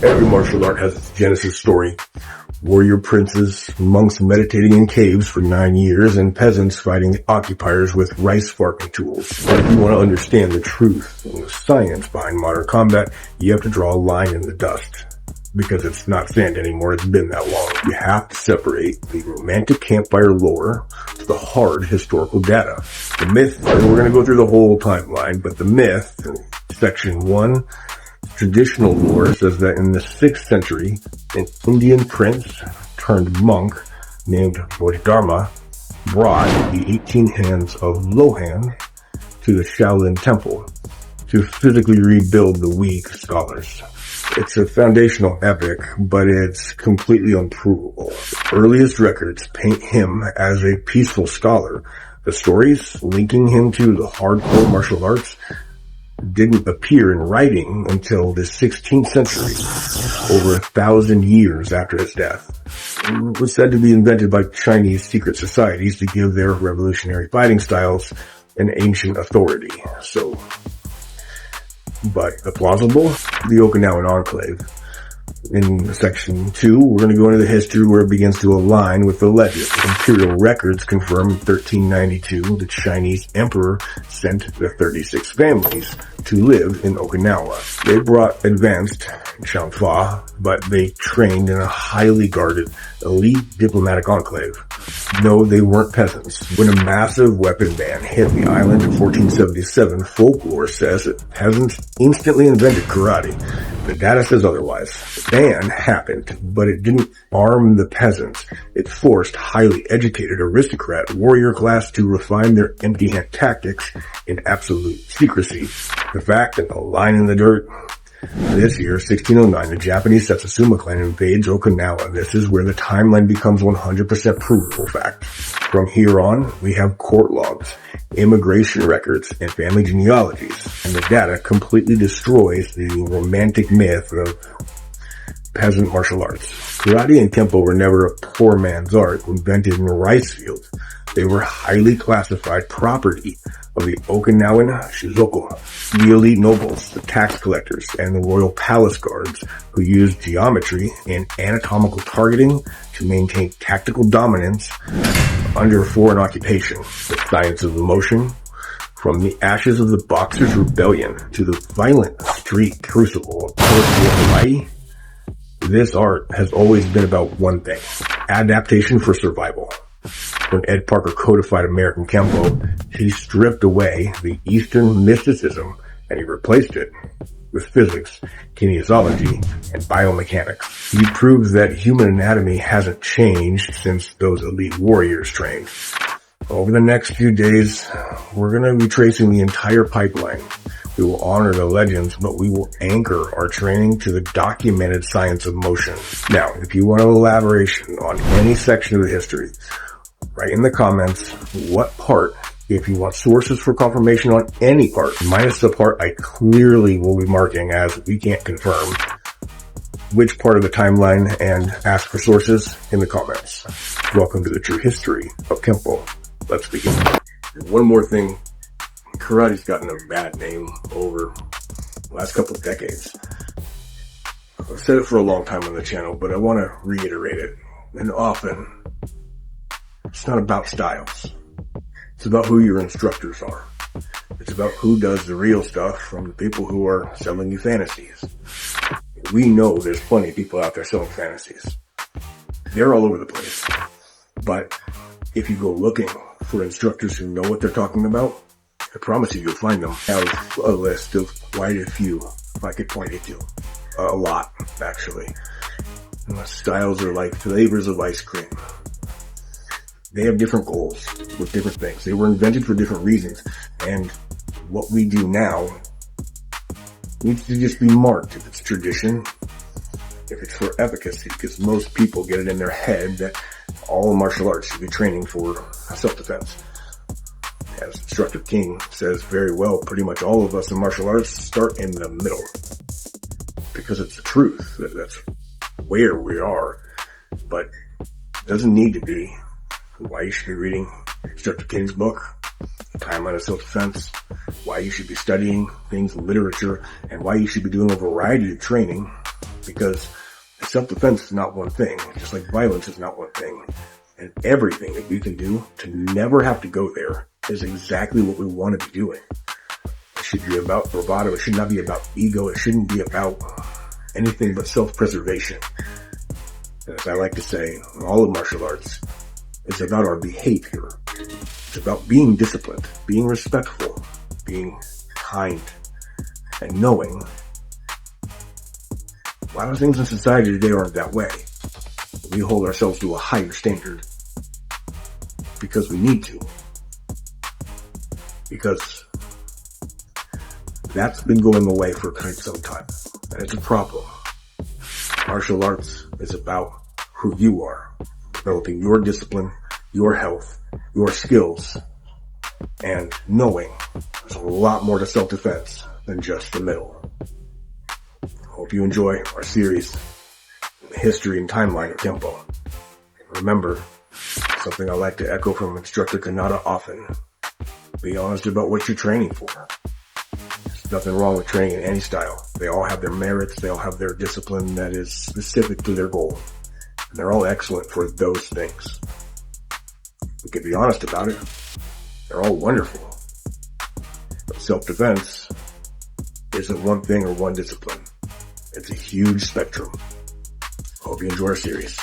Every martial art has its genesis story. Warrior princes, monks meditating in caves for 9 years, and peasants fighting occupiers with rice farming tools. But if you want to understand the truth and the science behind modern combat, you have to draw a line in the dust. Because it's not sand anymore, it's been that long. You have to separate the romantic campfire lore to the hard historical data. The myth, we're going to go through the whole timeline, but the myth, section 1, traditional lore says that in the 6th century, an Indian prince turned monk named Bodhidharma brought the 18 hands of Lohan to the Shaolin temple to physically rebuild the weak scholars. It's a foundational epic, but it's completely unprovable. The earliest records paint him as a peaceful scholar. The stories linking him to the hardcore martial arts didn't appear in writing until the 16th century, over 1,000 years after his death. It was said to be invented by Chinese secret societies to give their revolutionary fighting styles an ancient authority. But plausible? The Okinawan Enclave. In section 2, we're going to go into the history where it begins to align with the legend. Imperial records confirm in 1392 the Chinese emperor sent the 36 families to live in Okinawa. They brought advanced Chanfa, but they trained in a highly guarded, elite diplomatic enclave. No, they weren't peasants. When a massive weapon ban hit the island in 1477, folklore says that peasants instantly invented karate. The data says otherwise. The ban happened, but it didn't arm the peasants. It forced highly educated aristocrat warrior class to refine their empty-hand tactics in absolute secrecy. The fact that the line in the dirt. This year, 1609, the Japanese Satsuma clan invades Okinawa. This is where the timeline becomes 100% provable fact. From here on, we have court logs, immigration records, and family genealogies. And the data completely destroys the romantic myth of peasant martial arts. Karate and Kenpo were never a poor man's art invented in rice fields. They were highly classified property of the Okinawan Shizoku, the elite nobles, the tax collectors, and the royal palace guards who used geometry and anatomical targeting to maintain tactical dominance under foreign occupation. The science of motion, from the ashes of the Boxers' Rebellion to the violent street crucible of poetry of Hawaii, this art has always been about one thing: adaptation for survival. When Ed Parker codified American Kenpo, he stripped away the Eastern mysticism and he replaced it with physics, kinesiology, and biomechanics. He proves that human anatomy hasn't changed since those elite warriors trained. Over the next few days, we're going to be tracing the entire pipeline. We will honor the legends, but we will anchor our training to the documented science of motion. Now, if you want an elaboration on any section of the history, write in the comments what part, if you want sources for confirmation on any part, minus the part I clearly will be marking as we can't confirm, which part of the timeline, and ask for sources in the comments. Welcome to the true history of Kenpo. Let's begin. One more thing, karate's gotten a bad name over the last couple of decades. I've said it for a long time on the channel, but I want to reiterate it. And often, it's not about styles. It's about who your instructors are. It's about who does the real stuff from the people who are selling you fantasies. We know there's plenty of people out there selling fantasies. They're all over the place. But if you go looking for instructors who know what they're talking about, I promise you'll find them. I have a list of quite a few, if I could point you to. A lot, actually. And the styles are like flavors of ice cream. They have different goals with different things. They were invented for different reasons. And what we do now needs to just be marked. If it's tradition, if it's for efficacy, because most people get it in their head that all martial arts should be training for self-defense. As Instructor King says very well, pretty much all of us in martial arts start in the middle. Because it's the truth. That's where we are. But it doesn't need to be. Why you should be reading Instructor King's book, Timeline of Self-Defense, why you should be studying things in literature, and why you should be doing a variety of training because self-defense is not one thing, just like violence is not one thing. And everything that we can do to never have to go there is exactly what we want to be doing. It should be about bravado. It should not be about ego. It shouldn't be about anything but self-preservation. And as I like to say, all of martial arts is about our behavior. It's about being disciplined, being respectful, being kind, and knowing a lot of things in society today aren't that way. We hold ourselves to a higher standard because we need to. Because that's been going away for quite some time. And it's a problem. Martial arts is about who you are, developing your discipline, your health, your skills, and knowing there's a lot more to self-defense than just the middle. Hope you enjoy our series, History and Timeline of Kenpo. Remember, something I like to echo from instructor Kanata often, be honest about what you're training for. There's nothing wrong with training in any style. They all have their merits, they all have their discipline that is specific to their goal. And they're all excellent for those things. We can be honest about it. They're all wonderful. But self-defense isn't one thing or one discipline. It's a huge spectrum. Hope you enjoy our series.